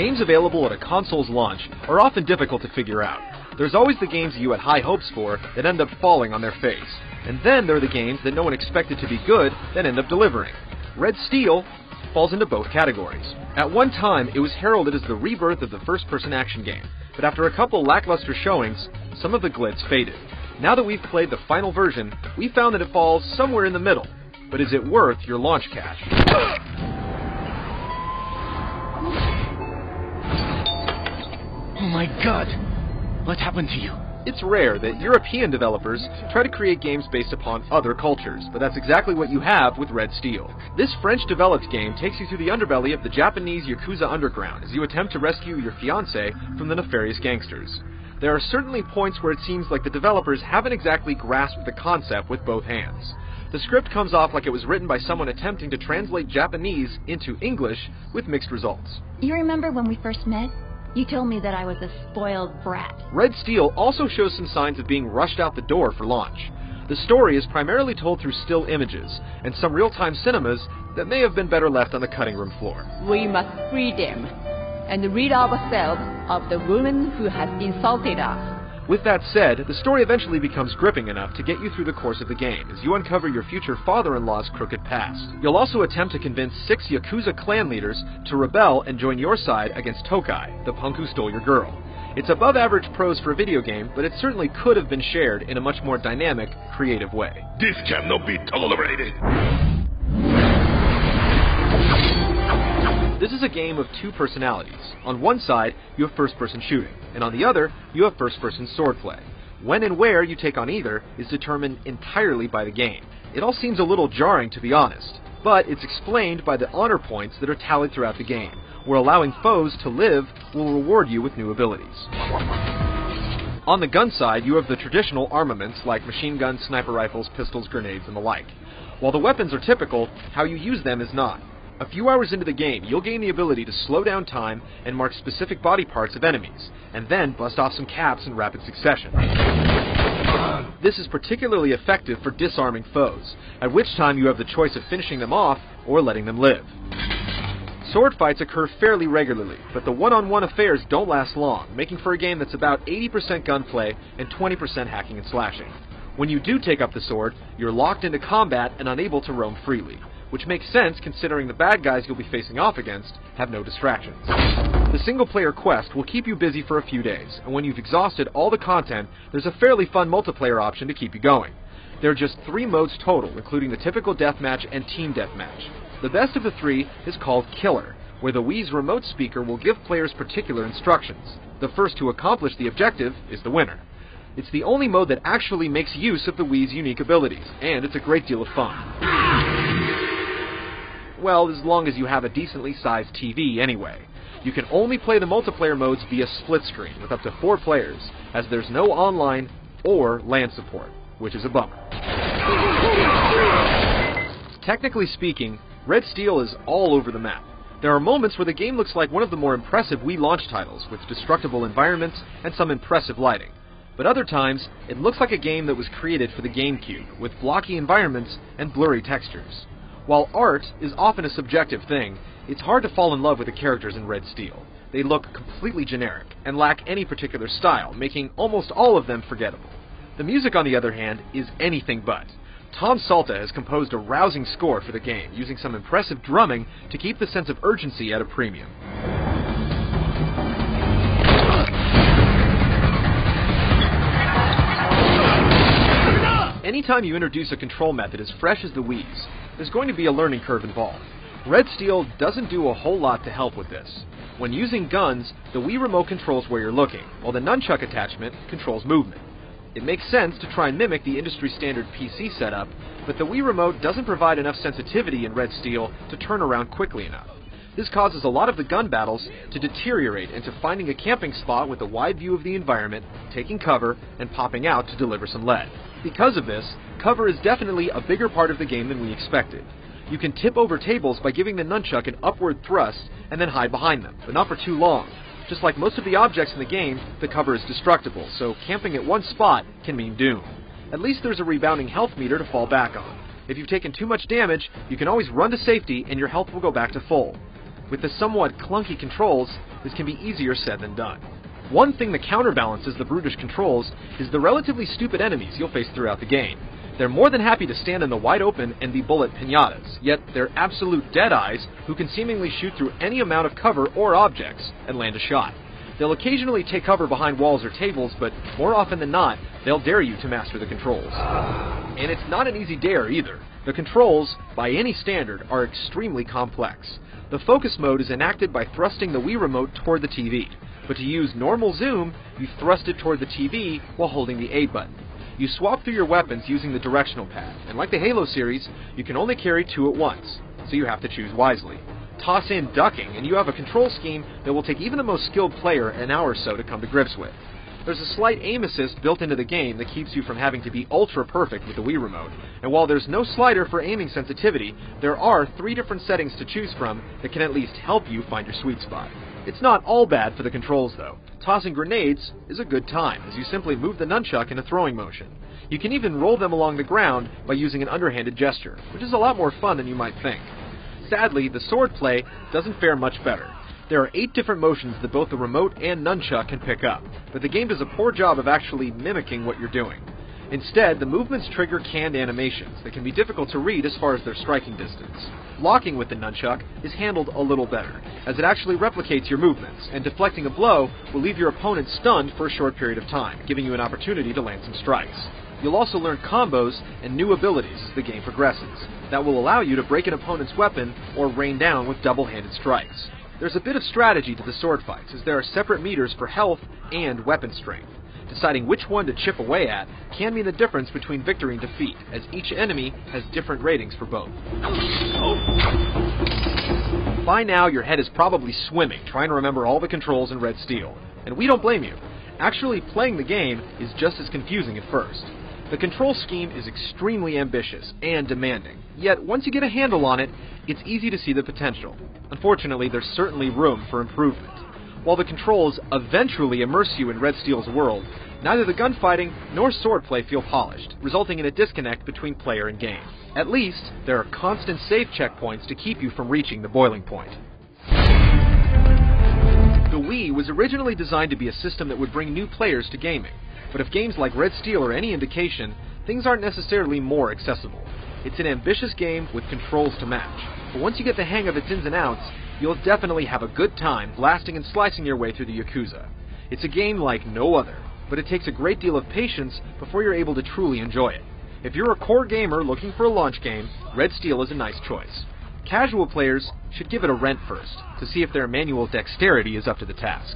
games available at a console's launch are often difficult to figure out. There's always the games you had high hopes for that end up falling on their face. And then there are the games that no one expected to be good that end up delivering. Red Steel falls into both categories. At one time, it was heralded as the rebirth of the first-person action game, but after a couple lackluster showings, some of the glitz faded. Now that we've played the final version, we found that it falls somewhere in the middle. But is it worth your launch cash? Oh my god! What happened to you? It's rare that European developers try to create games based upon other cultures, but that's exactly what you have with Red Steel. This French-developed game takes you through the underbelly of the Japanese Yakuza underground as you attempt to rescue your fiancé from the nefarious gangsters. There are certainly points where it seems like the developers haven't exactly grasped the concept with both hands. The script comes off like it was written by someone attempting to translate Japanese into English with mixed results. You remember when we first met? You told me that I was a spoiled brat. Red Steel also shows some signs of being rushed out the door for launch. The story is primarily told through still images, and some real-time cinemas that may have been better left on the cutting room floor. We must free them and rid ourselves of the woman who has insulted us. With that said, the story eventually becomes gripping enough to get you through the course of the game as you uncover your future father-in-law's crooked past. You'll also attempt to convince 6 Yakuza clan leaders to rebel and join your side against Tokai, the punk who stole your girl. It's above average prose for a video game, but it certainly could have been shared in a much more dynamic, creative way. This cannot be tolerated! This is a game of two personalities. On one side, you have first-person shooting, and on the other, you have first-person swordplay. When and where you take on either is determined entirely by the game. It all seems a little jarring, to be honest, but it's explained by the honor points that are tallied throughout the game, where allowing foes to live will reward you with new abilities. On the gun side, you have the traditional armaments like machine guns, sniper rifles, pistols, grenades, and the like. While the weapons are typical, how you use them is not. A few hours into the game, you'll gain the ability to slow down time and mark specific body parts of enemies, and then bust off some caps in rapid succession. This is particularly effective for disarming foes, at which time you have the choice of finishing them off or letting them live. Sword fights occur fairly regularly, but the one-on-one affairs don't last long, making for a game that's about 80% gunplay and 20% hacking and slashing. When you do take up the sword, you're locked into combat and unable to roam freely, which makes sense considering the bad guys you'll be facing off against have no distractions. The single-player quest will keep you busy for a few days, and when you've exhausted all the content, there's a fairly fun multiplayer option to keep you going. There are just 3 modes total, including the typical deathmatch and team deathmatch. The best of the 3 is called Killer, where the Wii's remote speaker will give players particular instructions. The first to accomplish the objective is the winner. It's the only mode that actually makes use of the Wii's unique abilities, and it's a great deal of fun. Well, as long as you have a decently sized TV anyway. You can only play the multiplayer modes via split screen with up to 4 players, as there's no online or LAN support, which is a bummer. Technically speaking, Red Steel is all over the map. There are moments where the game looks like one of the more impressive Wii launch titles, with destructible environments and some impressive lighting. But other times, it looks like a game that was created for the GameCube, with blocky environments and blurry textures. While art is often a subjective thing, it's hard to fall in love with the characters in Red Steel. They look completely generic and lack any particular style, making almost all of them forgettable. The music, on the other hand, is anything but. Tom Salta has composed a rousing score for the game, using some impressive drumming to keep the sense of urgency at a premium. Anytime you introduce a control method as fresh as the Wii's, there's going to be a learning curve involved. Red Steel doesn't do a whole lot to help with this. When using guns, the Wii remote controls where you're looking, while the nunchuck attachment controls movement. It makes sense to try and mimic the industry-standard PC setup, but the Wii remote doesn't provide enough sensitivity in Red Steel to turn around quickly enough. This causes a lot of the gun battles to deteriorate into finding a camping spot with a wide view of the environment, taking cover, and popping out to deliver some lead. Because of this, cover is definitely a bigger part of the game than we expected. You can tip over tables by giving the nunchuck an upward thrust and then hide behind them, but not for too long. Just like most of the objects in the game, the cover is destructible, so camping at one spot can mean doom. At least there's a rebounding health meter to fall back on. If you've taken too much damage, you can always run to safety and your health will go back to full. With the somewhat clunky controls, this can be easier said than done. One thing that counterbalances the brutish controls is the relatively stupid enemies you'll face throughout the game. They're more than happy to stand in the wide open and be bullet piñatas, yet they're absolute deadeyes who can seemingly shoot through any amount of cover or objects and land a shot. They'll occasionally take cover behind walls or tables, but more often than not, they'll dare you to master the controls. And it's not an easy dare either. The controls, by any standard, are extremely complex. The focus mode is enacted by thrusting the Wii remote toward the TV, but to use normal zoom, you thrust it toward the TV while holding the A button. You swap through your weapons using the directional pad, and like the Halo series, you can only carry two at once, so you have to choose wisely. Toss in ducking, and you have a control scheme that will take even the most skilled player an hour or so to come to grips with. There's a slight aim assist built into the game that keeps you from having to be ultra perfect with the Wii remote, and while there's no slider for aiming sensitivity, there are 3 different settings to choose from that can at least help you find your sweet spot. It's not all bad for the controls though. Tossing grenades is a good time, as you simply move the nunchuck in a throwing motion. You can even roll them along the ground by using an underhanded gesture, which is a lot more fun than you might think. Sadly, the sword play doesn't fare much better. There are 8 different motions that both the remote and nunchuck can pick up, but the game does a poor job of actually mimicking what you're doing. Instead, the movements trigger canned animations that can be difficult to read as far as their striking distance. Locking with the nunchuck is handled a little better, as it actually replicates your movements, and deflecting a blow will leave your opponent stunned for a short period of time, giving you an opportunity to land some strikes. You'll also learn combos and new abilities as the game progresses that will allow you to break an opponent's weapon or rain down with double-handed strikes. There's a bit of strategy to the sword fights, as there are separate meters for health and weapon strength. Deciding which one to chip away at can mean the difference between victory and defeat, as each enemy has different ratings for both. By now, your head is probably swimming trying to remember all the controls in Red Steel, and we don't blame you. Actually, playing the game is just as confusing at first. The control scheme is extremely ambitious and demanding, yet once you get a handle on it, it's easy to see the potential. Unfortunately, there's certainly room for improvement. While the controls eventually immerse you in Red Steel's world, neither the gunfighting nor swordplay feel polished, resulting in a disconnect between player and game. At least, there are constant save checkpoints to keep you from reaching the boiling point. The Wii was originally designed to be a system that would bring new players to gaming, but if games like Red Steel are any indication, things aren't necessarily more accessible. It's an ambitious game with controls to match, but once you get the hang of its ins and outs, you'll definitely have a good time blasting and slicing your way through the Yakuza. It's a game like no other, but it takes a great deal of patience before you're able to truly enjoy it. If you're a core gamer looking for a launch game, Red Steel is a nice choice. Casual players should give it a rent first, to see if their manual dexterity is up to the task.